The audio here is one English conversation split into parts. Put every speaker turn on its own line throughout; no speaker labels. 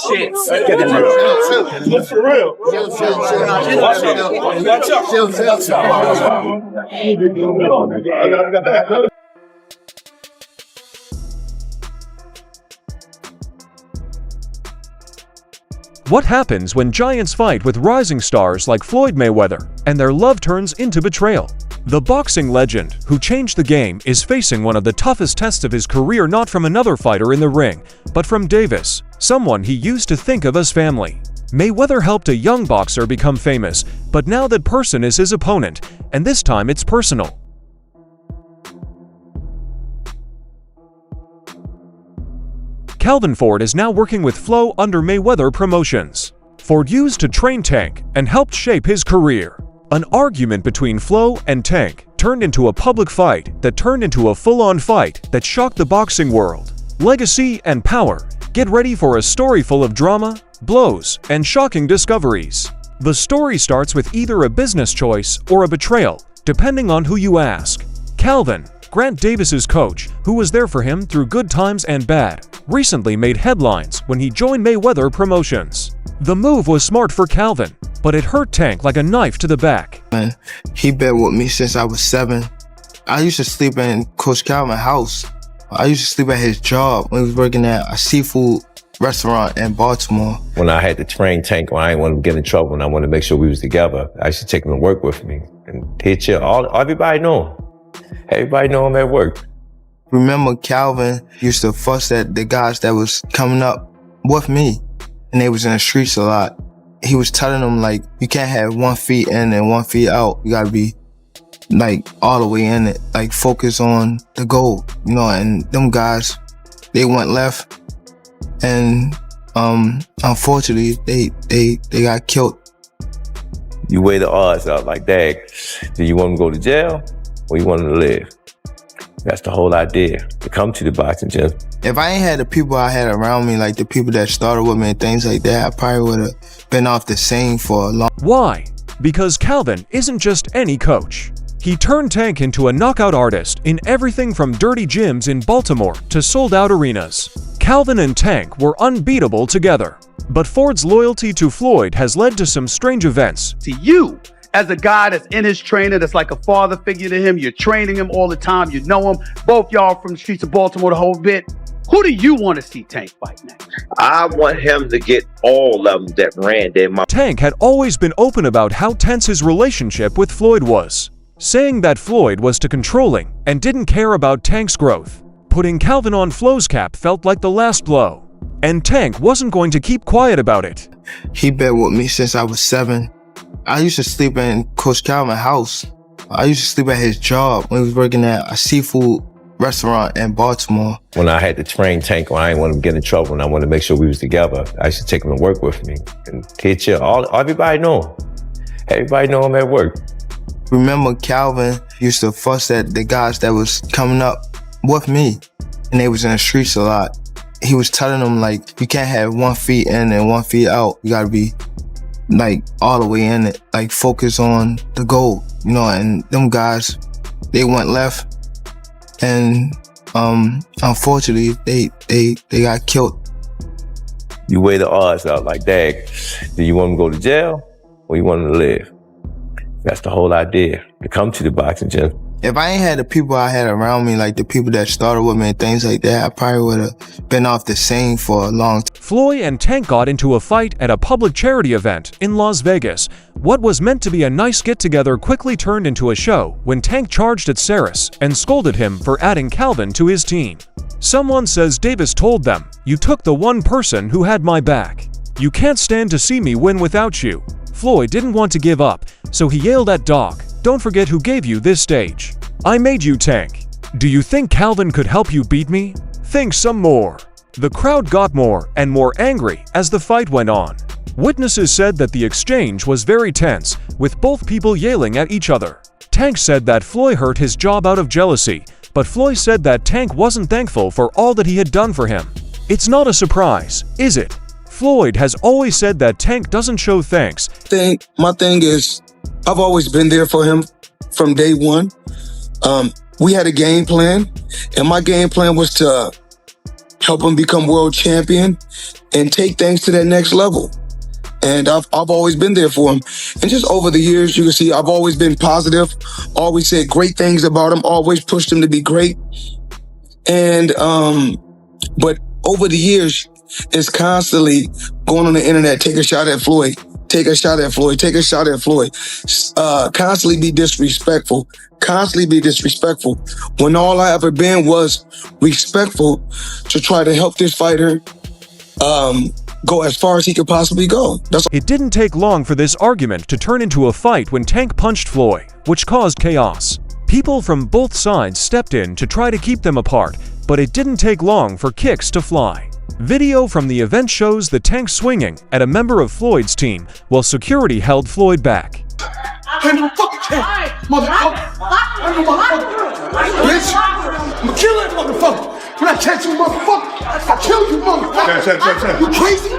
shit.
Get in there. For real.
What happens when giants fight with rising stars like Floyd Mayweather and their love turns into betrayal? The boxing legend, who changed the game, is facing one of the toughest tests of his career, not from another fighter in the ring, but from Davis, someone he used to think of as family. Mayweather helped a young boxer become famous, but now that person is his opponent, and this time it's personal. Calvin Ford is now working with Flo under Mayweather Promotions. Ford used to train Tank and helped shape his career. An argument between Flo and Tank turned into a public fight that turned into a full-on fight that shocked the boxing world. Legacy and power. Get ready for a story full of drama, blows, and shocking discoveries. The story starts with either a business choice or a betrayal, depending on who you ask. Calvin, Grant Davis's coach, who was there for him through good times and bad, recently made headlines when he joined Mayweather Promotions. The move was smart for Calvin, but it hurt Tank like a knife to the back.
Man, he been with me since I was 7. I used to sleep in Coach Calvin's house. I used to sleep at his job when he was working at a seafood restaurant in Baltimore.
When I had to train Tank, when I didn't want him to get in trouble and I wanted to make sure we was together, I used to take him to work with me. And he'd chill. Everybody know him. Everybody know him at work.
Remember, Calvin used to fuss at the guys that was coming up with me, and they was in the streets a lot. He was telling them, like, you can't have 1 feet in and 1 feet out. You gotta be, like, all the way in it. Like, focus on the goal, you know, and them guys, they went left, and unfortunately, they got killed.
You weigh the odds out like that. Do you want him to go to jail or you want him to live? That's the whole idea, to come to the boxing gym.
If I ain't had the people I had around me, like the people that started with me and things like that, I probably would have been off the scene for a long time.
Why? Because Calvin isn't just any coach. He turned Tank into a knockout artist in everything from dirty gyms in Baltimore to sold-out arenas. Calvin and Tank were unbeatable together. But Ford's loyalty to Floyd has led to some strange events.
To you, as a guy that's in his trainer, that's like a father figure to him, you're training him all the time, you know him, both y'all from the streets of Baltimore the whole bit. Who do you want to see Tank fight next?
I want him to get all of them that ran their mouth.
Tank had always been open about how tense his relationship with Floyd was, saying that Floyd was too controlling and didn't care about Tank's growth. Putting Calvin on Flo's cap felt like the last blow, and Tank wasn't going to keep quiet about it.
He been with me since I was 7. I used to sleep in Coach Calvin's house. I used to sleep at his job when he was working at a seafood restaurant in Baltimore.
When I had to train Tank, when I didn't want him to get in trouble and I wanted to make sure we was together, I used to take him to work with me. And he'd chill. Everybody know him. Everybody know him at work.
Remember, Calvin used to fuss at the guys that was coming up with me, and they was in the streets a lot. He was telling them, like, you can't have 1 feet in and 1 feet out. You gotta be, like, all the way in it. Like, focus on the goal, you know, and them guys, they went left, and unfortunately, they got killed.
You weigh the odds out like that. Do you want him to go to jail or you want him to live? That's the whole idea, to come to the boxing gym.
If I ain't had the people I had around me, like the people that started with me and things like that, I probably would have been off the scene for a long time.
Floyd and Tank got into a fight at a public charity event in Las Vegas. What was meant to be a nice get-together quickly turned into a show when Tank charged at Saris and scolded him for adding Calvin to his team. Someone says Davis told them, "You took the one person who had my back. You can't stand to see me win without you." Floyd didn't want to give up, so he yelled at Doc, "Don't forget who gave you this stage. I made you, Tank. Do you think Calvin could help you beat me? Think some more." The crowd got more and more angry as the fight went on. Witnesses said that the exchange was very tense, with both people yelling at each other. Tank said that Floyd hurt his job out of jealousy, but Floyd said that Tank wasn't thankful for all that he had done for him. It's not a surprise, is it? Floyd has always said that Tank doesn't show thanks.
My thing is, I've always been there for him from day one. We had a game plan, and my game plan was to help him become world champion and take things to that next level. And I've always been there for him. And just over the years, you can see I've always been positive, always said great things about him, always pushed him to be great. And, but over the years, it's constantly going on the internet, take a shot at Floyd, take a shot at Floyd, take a shot at Floyd. Constantly be disrespectful, when all I ever been was respectful to try to help this fighter go as far as he could possibly go.
It didn't take long for this argument to turn into a fight when Tank punched Floyd, which caused chaos. People from both sides stepped in to try to keep them apart, but it didn't take long for kicks to fly. Video from the event shows the Tank swinging at a member of Floyd's team while security held Floyd back.
Ain't no fucking chance, motherfucker. Ain't no motherfucker. Bitch, I'ma kill that motherfucker. When I catch you, motherfucker, I kill you, motherfucker. You crazy?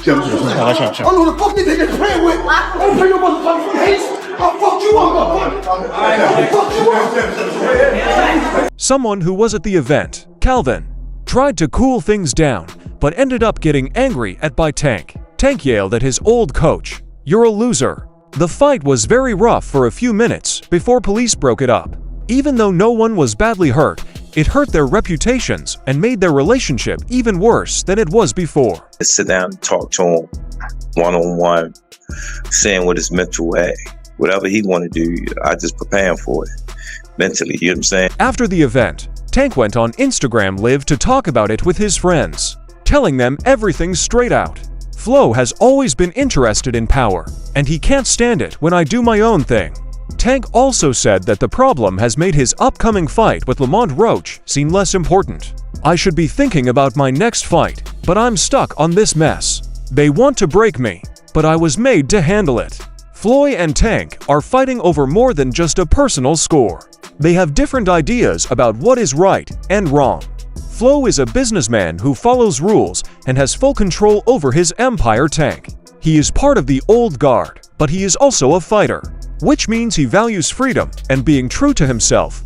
Chill. I don't know who the fuck they playing with. I don't play no motherfucking haste. I'll fuck you up, motherfucker. I'll fuck you up.
Someone who was at the event, Calvin, tried to cool things down, but ended up getting angry by Tank. Tank yelled at his old coach, "You're a loser." The fight was very rough for a few minutes before police broke it up. Even though no one was badly hurt, it hurt their reputations and made their relationship even worse than it was before.
Sit down and talk to him one-on-one, saying what his mental at. Whatever he want to do, I just prepare him for it mentally, you know what I'm saying?
After the event, Tank went on Instagram Live to talk about it with his friends, telling them everything straight out. Flo has always been interested in power, and he can't stand it when I do my own thing. Tank also said that the problem has made his upcoming fight with Lamont Roach seem less important. I should be thinking about my next fight, but I'm stuck on this mess. They want to break me, but I was made to handle it. Floyd and Tank are fighting over more than just a personal score. They have different ideas about what is right and wrong. Flo is a businessman who follows rules and has full control over his empire. Tank. He is part of the old guard, but he is also a fighter, which means he values freedom and being true to himself.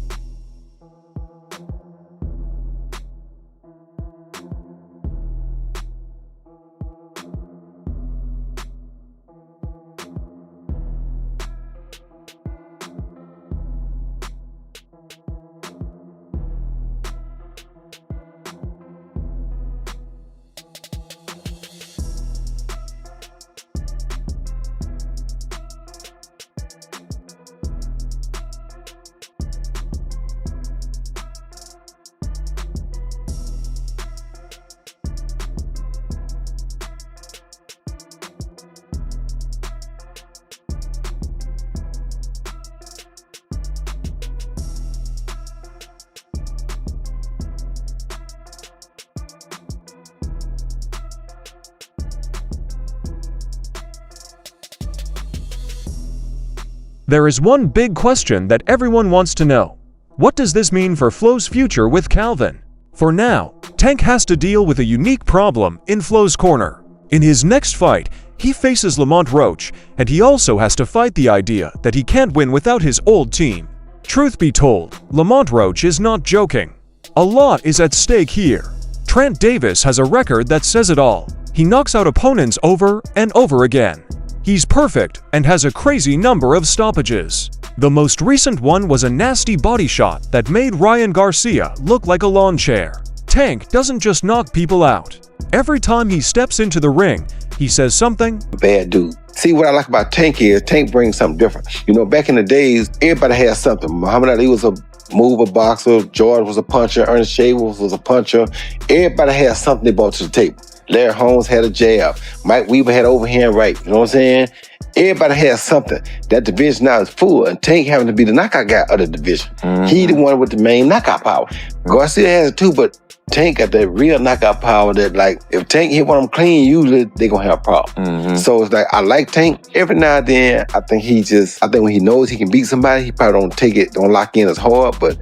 There is one big question that everyone wants to know. What does this mean for Flo's future with Calvin? For now, Tank has to deal with a unique problem in Flo's corner. In his next fight, he faces Lamont Roach, and he also has to fight the idea that he can't win without his old team. Truth be told, Lamont Roach is not joking. A lot is at stake here. Trent Davis has a record that says it all. He knocks out opponents over and over again. He's perfect and has a crazy number of stoppages. The most recent one was a nasty body shot that made Ryan Garcia look like a lawn chair. Tank doesn't just knock people out. Every time he steps into the ring, he says something.
Bad dude. See, what I like about Tank is Tank brings something different. You know, back in the days, everybody had something. Muhammad Ali was a mover boxer, George was a puncher, Ernest Shavers was a puncher. Everybody had something they brought to the table. Larry Holmes had a jab. Mike Weaver had overhand right. You know what I'm saying? Everybody has something. That division now is full, and Tank having to be the knockout guy of the division. He the one with the main knockout power. Garcia has it too, but Tank got that real knockout power that, like, if Tank hit one of them clean, usually they gonna have a problem. So it's like, I like Tank. Every now and then, I think when he knows he can beat somebody, he probably don't lock in as hard, but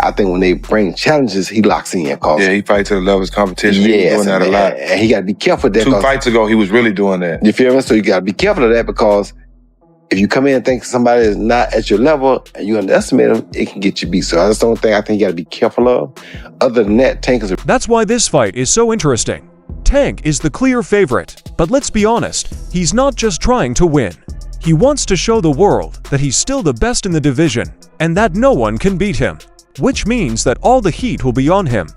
I think when they bring challenges, he locks in.
Yeah, he fights at the level of his competition.
Yes,
he's doing that a lot.
And he got to be careful of that.
2 fights ago, he was really doing that.
You feel me? So you got to be careful of that, because if you come in and think somebody is not at your level and you underestimate them, it can get you beat. So that's the only thing I think you got to be careful of. Other than that, Tank is
That's why this fight is so interesting. Tank is the clear favorite, but let's be honest, he's not just trying to win. He wants to show the world that he's still the best in the division, and that no one can beat him, which means that all the heat will be on him.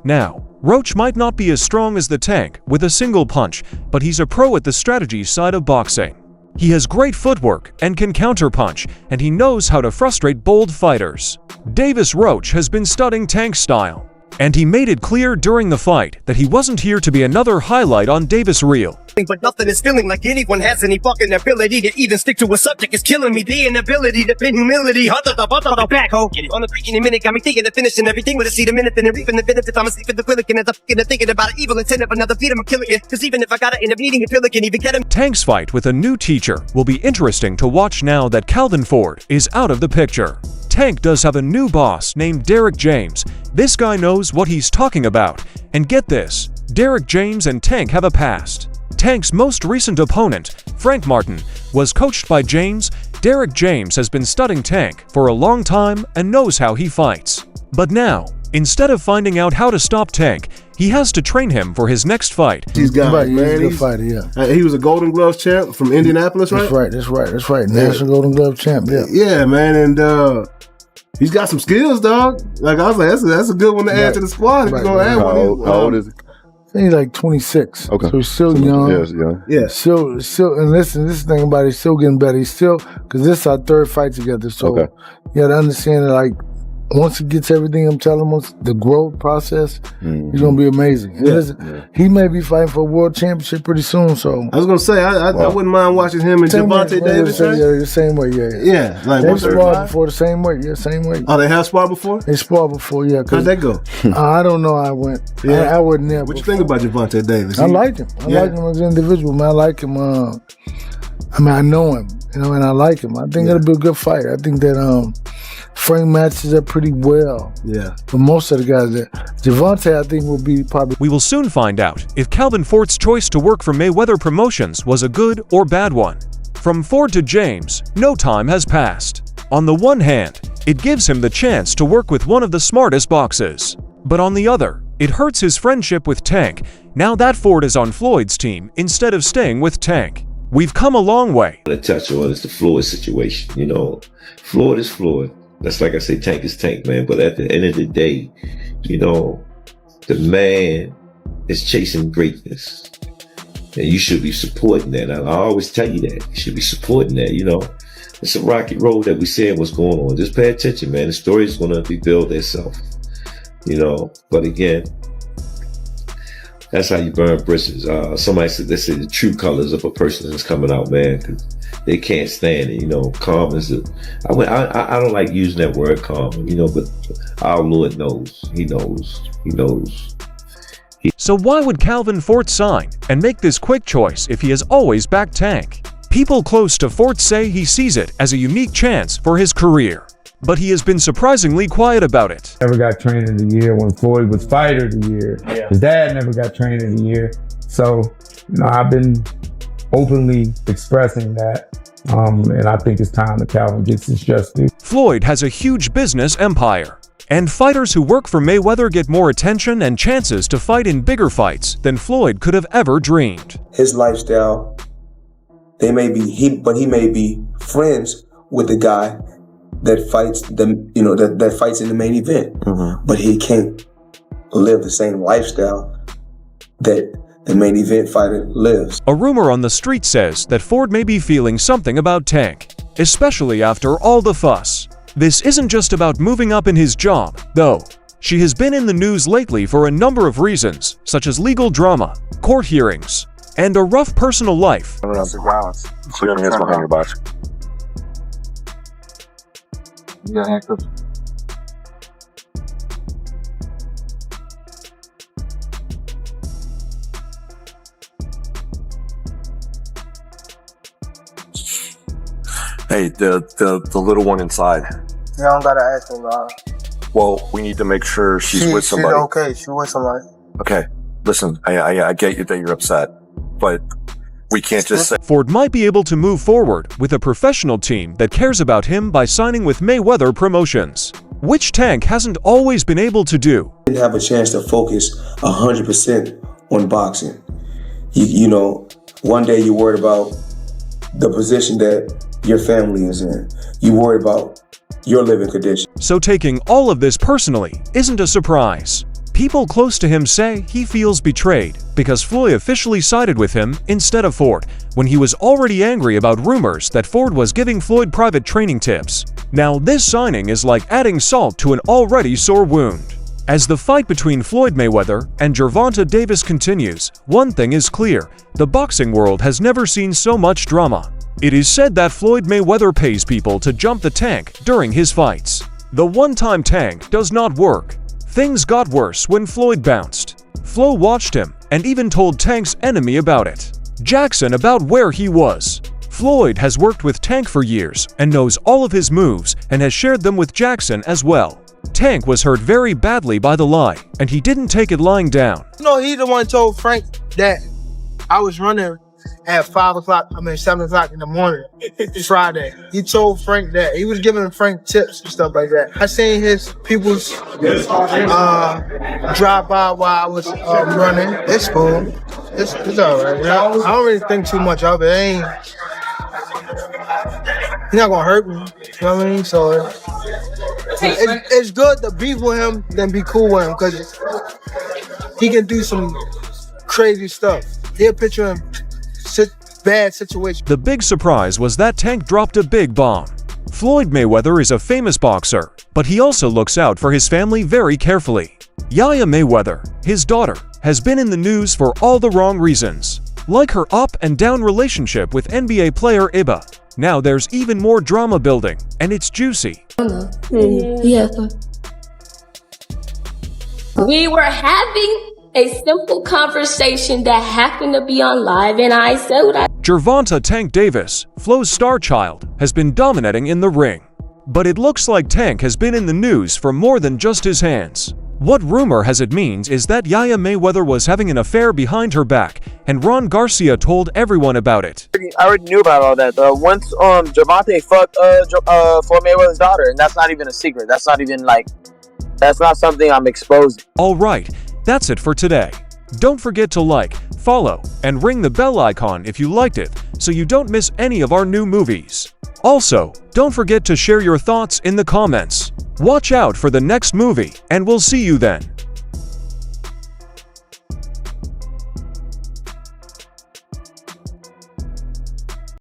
Now, Roach might not be as strong as the Tank with a single punch, but he's a pro at the strategy side of boxing. He has great footwork and can counterpunch, and he knows how to frustrate bold fighters. Davis Roach has been studying Tank's style, and he made it clear during the fight that he wasn't here to be another highlight on Davis' reel.
But nothing is feeling like anyone has any fucking ability to even stick to a subject is killing me. The inability to pin humility. The back hole. On the 3 minute got me thinking of finishing everything with a seed a minute and reaping the benefits. I'm asleep in the quillican as I'm thinking about an evil intent of another feet. I'm killing it. Cause even if I gotta end up needing a pill, I can even get him.
Tank's fight with a new teacher will be interesting to watch now that Calvin Ford is out of the picture. Tank does have a new boss named Derek James. This guy knows what he's talking about. And get this, Derek James and Tank have a past. Tank's most recent opponent, Frank Martin, was coached by James. Derek James has been studying Tank for a long time and knows how he fights. But now, instead of finding out how to stop Tank, he has to train him for his next fight.
He's got
right,
man.
He's a good fighter, yeah.
He was a Golden Gloves champ from Indianapolis, right?
That's right. National Golden Glove champ, yeah.
Yeah, man, and he's got some skills, dog. Like I was like, that's a good one to add to the squad. If you're gonna add one.
How old is he?
I think he's like 26.
Okay.
So he's still young.
Yes, young.
Yeah.
Still, and listen, this thing about it, he's still getting better. He's still, because this is our 3rd fight together. So you got to understand that, like, once he gets everything I'm telling him, once the growth process, he's gonna be amazing. He may be fighting for a world championship pretty soon. So
I was gonna say I wouldn't mind watching him and Gervonta Davis.
Yeah, the same way. Yeah.
Like
they sparred before the same way. Yeah, same way.
Oh, they have sparred before?
They sparred before. Yeah.
How'd that go?
I don't know. I went. Yeah. I wasn't there.
What you think about Gervonta Davis?
I like him. I like him as an individual, man. I like him. I know him, and I like him. I think it'll be a good fight. I think that Frank matches up pretty well.
Yeah.
But most of the guys there. Gervonta, I think, will be probably...
We will soon find out if Calvin Ford's choice to work for Mayweather Promotions was a good or bad one. From Ford to James, no time has passed. On the one hand, it gives him the chance to work with one of the smartest boxers. But on the other, it hurts his friendship with Tank, now that Ford is on Floyd's team instead of staying with Tank. We've come a long way.
To touch on is the Floyd situation. Floyd is Floyd. That's like I say, Tank is Tank, man. But at the end of the day, the man is chasing greatness. And you should be supporting that. I always tell you that. You should be supporting that, It's a rocky road that we saying what's going on. Just pay attention, man. The story is going to rebuild itself. But again, that's how you burn bridges. Somebody said, they say the true colors of a person is coming out, man, because they can't stand it. Calm is I don't like using that word calm, but our Lord knows. He knows.
So why would Calvin Ford sign and make this quick choice if he has always backed Tank? People close to Ford say he sees it as a unique chance for his career, but he has been surprisingly quiet about it.
Never got trainer of the year when Floyd was fighter of the year. Yeah. His dad never got trainer of the year. So, I've been openly expressing that. And I think it's time that Calvin gets his just due.
Floyd has a huge business empire, and fighters who work for Mayweather get more attention and chances to fight in bigger fights than Floyd could have ever dreamed.
His lifestyle, he may be friends with the guy that fights that fights in the main event, but he can't live the same lifestyle that the main event fighter lives.
A rumor on the street says that Ford may be feeling something about Tank, especially after all the fuss. This isn't just about moving up in his job, though. She has been in the news lately for a number of reasons, such as legal drama, court hearings, and a rough personal life.
Domestic violence. Put your hands behind your back. You got handcuffs?
Hey, the little one inside.
Yeah, I don't gotta ask him.
Well, we need to make sure she's with somebody.
She's okay. She's with somebody.
Okay, listen, I get you that you're upset, but we can't just say.
Ford might be able to move forward with a professional team that cares about him by signing with Mayweather Promotions, which Tank hasn't always been able to do.
Didn't have a chance to focus 100% on boxing. You know, one day you're worried about the position that your family is in. You worried about your living condition.
So taking all of this personally isn't a surprise. People close to him say he feels betrayed because Floyd officially sided with him instead of Ford when he was already angry about rumors that Ford was giving Floyd private training tips. Now this signing is like adding salt to an already sore wound. As the fight between Floyd Mayweather and Gervonta Davis continues, one thing is clear: the boxing world has never seen so much drama. It is said that Floyd Mayweather pays people to jump the Tank during his fights. The one-time Tank does not work. Things got worse when Floyd bounced. Flo watched him and even told Tank's enemy about it, Jackson, about where he was. Floyd has worked with Tank for years and knows all of his moves and has shared them with Jackson as well. Tank was hurt very badly by the lie, and he didn't take it lying down.
You know, he the one told Frank that I was running at 7 o'clock in the morning, Friday. He told Frank that. He was giving Frank tips and stuff like that. I seen his people's drive by while I was running. It's cool. It's all right. I don't really think too much of it. He's not gonna hurt me. You know what I mean? So it's good to beef with him than be cool with him, because he can do some crazy stuff. He'll picture him bad situation.
The big surprise was that Tank dropped a big bomb. Floyd Mayweather is a famous boxer, but he also looks out for his family very carefully. Yaya Mayweather, his daughter, has been in the news for all the wrong reasons, like her up and down relationship with NBA player Iba. Now there's even more drama building, and it's juicy.
Yeah. We were having a simple conversation that happened to be on live, and I said what I...
Gervonta Tank Davis, Flo's star child, has been dominating in the ring. But it looks like Tank has been in the news for more than just his hands. What rumor has it means is that Yaya Mayweather was having an affair behind her back, and Ron Garcia told everyone about it.
I already knew about all that. Once Gervonta fucked Floyd Mayweather's daughter, and that's not even a secret. That's not even that's not something I'm exposed.
Alright, that's it for today. Don't forget to like, follow, and ring the bell icon if you liked it, so you don't miss any of our new movies. Also, don't forget to share your thoughts in the comments. Watch out for the next movie, and we'll see you then.